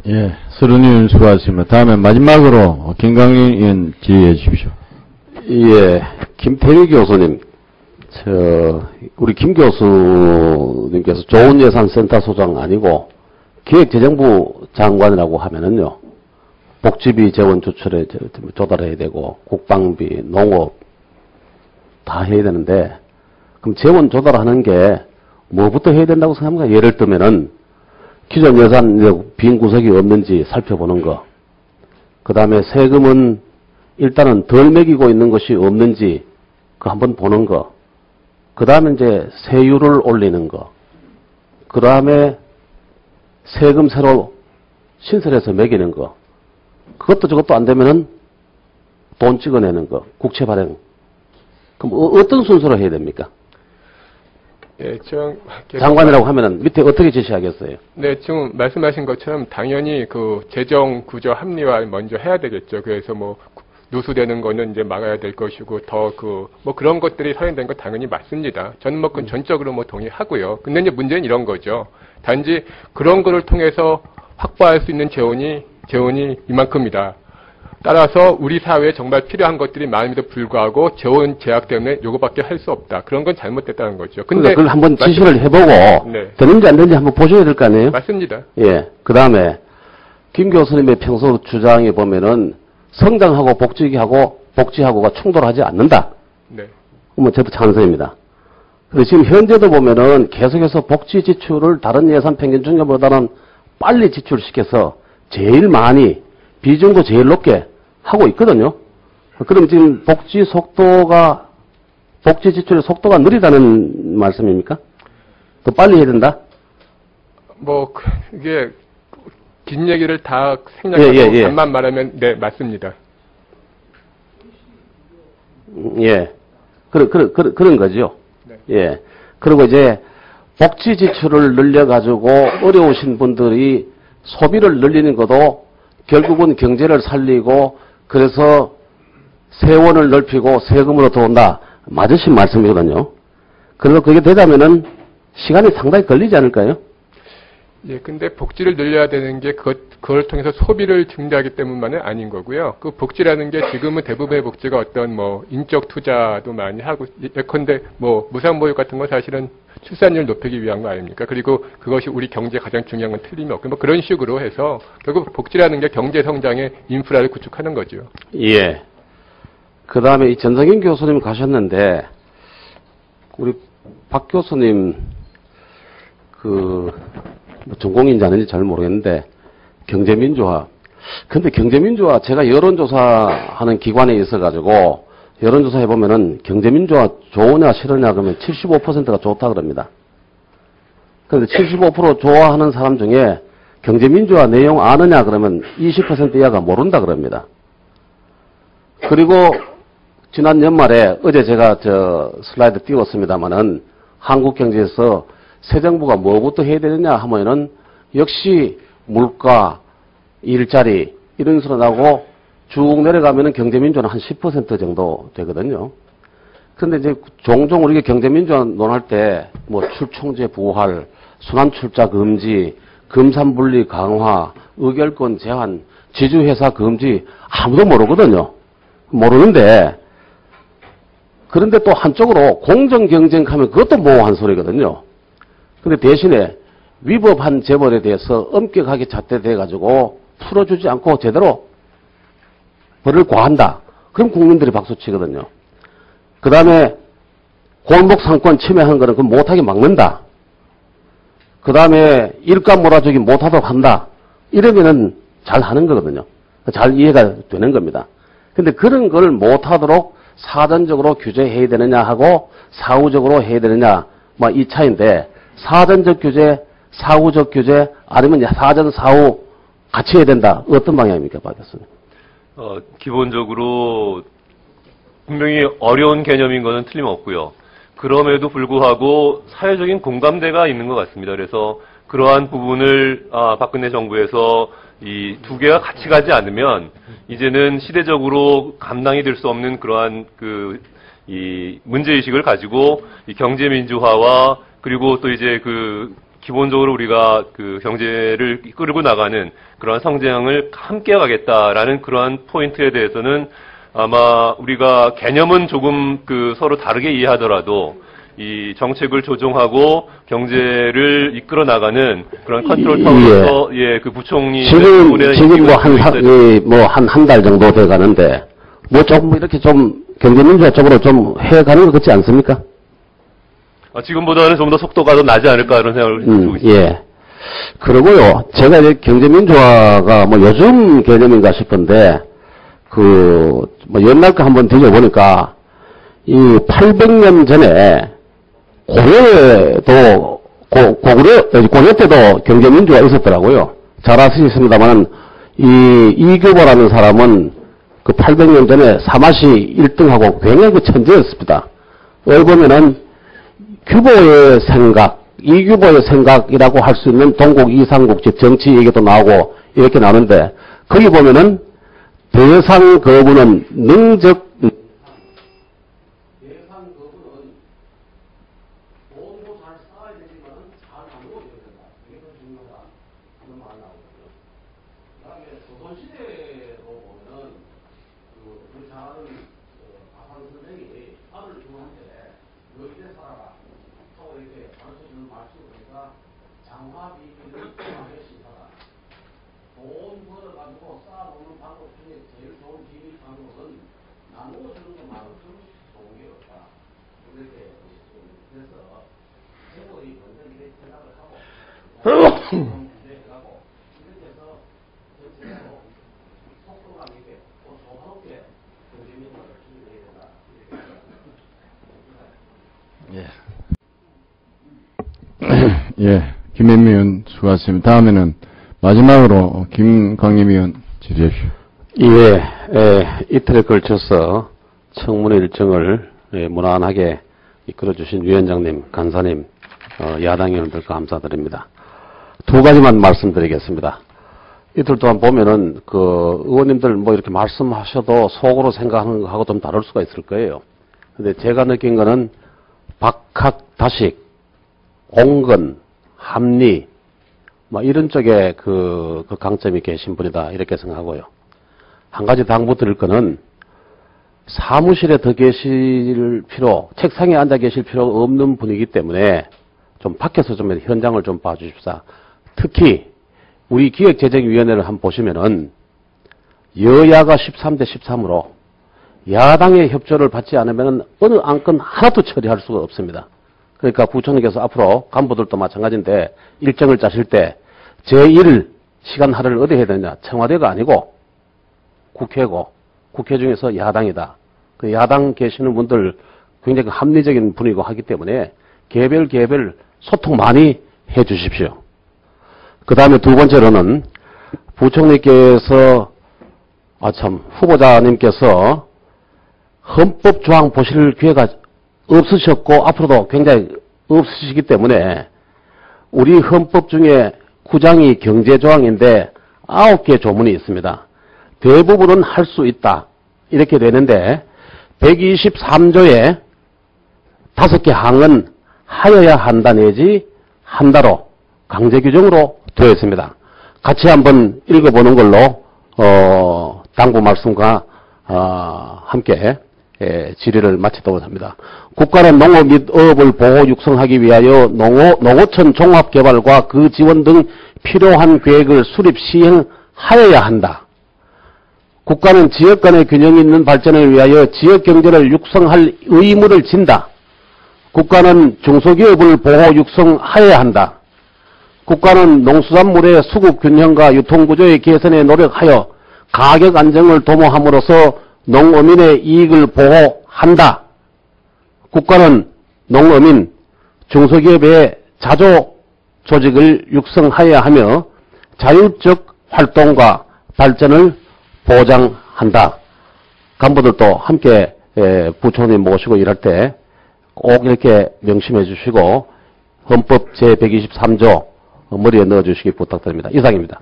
예, 서른 의원 수고하셨습니다. 다음에 마지막으로 김강윤 의원 질의해 주십시오. 예, 김태리 교수님, 우리 김 교수님께서 좋은 예산 센터 소장 아니고 기획재정부 장관이라고 하면은요, 복지비 재원 조철에 조달해야 되고, 국방비, 농업 다 해야 되는데, 그럼 재원 조달하는 게 뭐부터 해야 된다고 생각합니까? 예를 들면은, 기존 예산 빈 구석이 없는지 살펴보는 거, 그 다음에 세금은 일단은 덜 매기고 있는 것이 없는지 그 한번 보는 거, 그 다음에 이제 세율을 올리는 거, 그 다음에 세금 새로 신설해서 매기는 거, 그것도 저것도 안 되면은 돈 찍어내는 거, 국채 발행. 그럼 어떤 순서로 해야 됩니까? 예, 장관이라고 하면은 밑에 어떻게 제시하겠어요? 네, 지금 말씀하신 것처럼 당연히 그 재정 구조 합리화 먼저 해야 되겠죠. 그래서 뭐 누수되는 거는 이제 막아야 될 것이고 더 뭐 그런 것들이 사용된 거 당연히 맞습니다. 저는 뭐 그건 전적으로 뭐 동의하고요. 근데 이제 문제는 이런 거죠. 단지 그런 거를 통해서 확보할 수 있는 재원이 이만큼이다. 따라서 우리 사회에 정말 필요한 것들이 많음에도 불구하고 재원 제약 때문에 요거밖에 할 수 없다. 그런 건 잘못됐다는 거죠. 근데 그걸 한번 지시를 해보고 네. 되는지 안 되는지 한번 보셔야 될 거 아니에요? 맞습니다. 예. 그 다음에 김 교수님의 평소 주장에 보면은 성장하고 복지하고가 충돌하지 않는다. 네. 뭐 저도 찬성입니다. 근데 지금 현재도 보면은 계속해서 복지 지출을 다른 예산 평균 중에보다는 빨리 지출시켜서 제일 많이 비중도 제일 높게 하고 있거든요. 그럼 지금 복지 지출의 속도가 느리다는 말씀입니까? 더 빨리 해야 된다? 뭐 이게 긴 얘기를 다 생략하고 간만 말하면 네, 맞습니다. 예. 그런 거죠. 네. 예. 그리고 이제 복지 지출을 늘려가지고 어려우신 분들이 소비를 늘리는 것도 결국은 경제를 살리고 그래서 세원을 넓히고 세금으로 들어온다. 맞으신 말씀이거든요. 그래서 그게 되자면은 시간이 상당히 걸리지 않을까요? 예, 근데 복지를 늘려야 되는 게 그걸 통해서 소비를 증대하기 때문만은 아닌 거고요. 그 복지라는 게 지금은 대부분의 복지가 어떤 뭐 인적 투자도 많이 하고 예컨대 뭐 무상보육 같은 건 사실은 출산율 높이기 위한 거 아닙니까? 그리고 그것이 우리 경제에 가장 중요한 건 틀림이 없고 뭐 그런 식으로 해서 결국 복지라는 게 경제 성장의 인프라를 구축하는 거죠. 예. 그 다음에 이 전성인 교수님 가셨는데 우리 박 교수님 전공인지 아닌지 잘 모르겠는데 경제민주화. 근데 경제민주화 제가 여론조사하는 기관에 있어가지고 여론조사 해보면은 경제민주화 좋으냐 싫으냐 그러면 75%가 좋다 그럽니다. 그런데 75% 좋아하는 사람 중에 경제민주화 내용 아느냐 그러면 20% 이하가 모른다 그럽니다. 그리고 지난 연말에 어제 제가 슬라이드 띄웠습니다만은 한국 경제에서 새 정부가 뭐부터 해야 되느냐 하면은 역시 물가, 일자리 이런 식으로 나오고 쭉 내려가면은 경제민주화는 한 10% 정도 되거든요. 그런데 이제 종종 우리가 경제민주화 논할 때 뭐 출총제 부활, 순환출자 금지, 금산분리 강화, 의결권 제한, 지주회사 금지 아무도 모르거든요. 모르는데 그런데 또 한쪽으로 공정경쟁하면 그것도 모호한 소리거든요. 근데 대신에 위법한 재벌에 대해서 엄격하게 잣대돼가지고 풀어주지 않고 제대로 벌을 과한다. 그럼 국민들이 박수치거든요. 그 다음에 골목 상권 침해한 거는 그건 못하게 막는다. 그 다음에 일감 몰아주기 못하도록 한다. 이러면은 잘 하는 거거든요. 잘 이해가 되는 겁니다. 근데 그런 걸 못하도록 사전적으로 규제해야 되느냐 하고 사후적으로 해야 되느냐 뭐 이 차이인데 사전적 규제, 사후적 규제 아니면 사전, 사후 같이 해야 된다. 어떤 방향입니까? 박 교수님? 기본적으로 분명히 어려운 개념인 것은 틀림없고요. 그럼에도 불구하고 사회적인 공감대가 있는 것 같습니다. 그래서 그러한 부분을 박근혜 정부에서 이 두 개가 같이 가지 않으면 이제는 시대적으로 감당이 될 수 없는 그러한 이 문제의식을 가지고 이 경제민주화와 그리고 또 이제 기본적으로 우리가 그 경제를 끌고 나가는 그러한 성장을 함께 가겠다라는 그러한 포인트에 대해서는 아마 우리가 개념은 조금 그 서로 다르게 이해하더라도 이 정책을 조정하고 경제를 이끌어 나가는 그런 컨트롤 타워에서 예, 그 부총리 지금 뭐 한 달 정도 돼 가는데 뭐 조금 이렇게 좀 경제민주화 쪽으로 좀 해가는 것 같지 않습니까? 지금보다는 좀 더 속도가 더 나지 않을까 이런 생각을 해보고 있습니다. 예. 그리고요, 제가 이제 경제민주화가 뭐 요즘 개념인가 싶은데, 뭐 옛날 거 한번 뒤져보니까, 이 800년 전에 고구려 때도 경제민주화가 있었더라고요. 잘 아시겠습니다만, 이규보라는 사람은 그 800년 전에 사마시 1등하고 굉장히 그 천재였습니다. 여기 보면은, 규보의 생각, 이규보의 생각이라고 할 수 있는 동국 이상국제 정치 얘기도 나오고 이렇게 나오는데 거기 보면은 대상 거부는 능적 돈도 잘 쌓아야 되지만 잘 나누어야 된다. 이게 더 중요하다. 그런 말 나오거든요. 그다음에 조선시대로 보면은 우리 잘 아는 가상 선생이 아들 중한테 너희들 살아라. 이렇게 가르쳐주는 말씀을 보니까 장화비비를 강하게 신사다. 돈 벌어가지고 쌓아놓는 방법 중에 제일 좋은 비밀 방법은 나누어주는 것만큼 좋은 게 없다. 이렇게 그래서 제국이 먼저 이렇게 생각을 하고 기대하고 이렇게 해서 전체적으로 속도감 있게 또 조화롭게 경제민주화를 준비해야 된다. 이렇게 예, 김현미 의원 수고하셨습니다. 다음에는 마지막으로 김광림 의원 질의하십시오. 이틀에 걸쳐서 청문회 일정을 무난하게 이끌어주신 위원장님, 간사님, 야당 의원들 감사드립니다. 두 가지만 말씀드리겠습니다. 이틀 동안 보면은 의원님들 뭐 이렇게 말씀하셔도 속으로 생각하는 거하고 좀 다를 수가 있을 거예요. 근데 제가 느낀 거는 박학, 다식, 공건, 합리, 뭐 이런 쪽에 그 강점이 계신 분이다 이렇게 생각하고요. 한 가지 당부드릴 거는 사무실에 더 계실 필요, 책상에 앉아 계실 필요 없는 분이기 때문에 좀 밖에서 좀 현장을 좀 봐주십사. 특히 우리 기획재정위원회를 한번 보시면은 여야가 13대 13으로 야당의 협조를 받지 않으면은 어느 안건 하나도 처리할 수가 없습니다. 그러니까 부총리께서 앞으로 간부들도 마찬가지인데 일정을 짜실 때 제1 시간 할애를 어디 해야 되느냐. 청와대가 아니고 국회고 국회 중에서 야당이다. 그 야당 계시는 분들 굉장히 합리적인 분이고 하기 때문에 개별 소통 많이 해 주십시오. 그 다음에 두 번째로는 부총리께서 후보자님께서 헌법조항 보실 기회가 없으셨고 앞으로도 굉장히 없으시기 때문에 우리 헌법 중에 9장이 경제조항인데 9개 조문이 있습니다. 대부분은 할 수 있다. 이렇게 되는데 123조에 5개 항은 하여야 한다 내지 한다로 강제 규정으로 되어 있습니다. 같이 한번 읽어보는 걸로 당부 말씀과 함께 질의를 마치도록 합니다. 국가는 농업 및 어업을 보호 육성하기 위하여 농어촌 종합개발과 그 지원 등 필요한 계획을 수립 시행하여야 한다. 국가는 지역 간의 균형 있는 발전을 위하여 지역 경제를 육성할 의무를 진다. 국가는 중소기업을 보호 육성하여야 한다. 국가는 농수산물의 수급 균형과 유통구조의 개선에 노력하여 가격 안정을 도모함으로써 농어민의 이익을 보호한다. 국가는 농어민, 중소기업의 자조 조직을 육성하여야 하며 자율적 활동과 발전을 보장한다. 간부들도 함께 부총리 모시고 일할 때 꼭 이렇게 명심해 주시고 헌법 제123조 머리에 넣어 주시기 부탁드립니다. 이상입니다.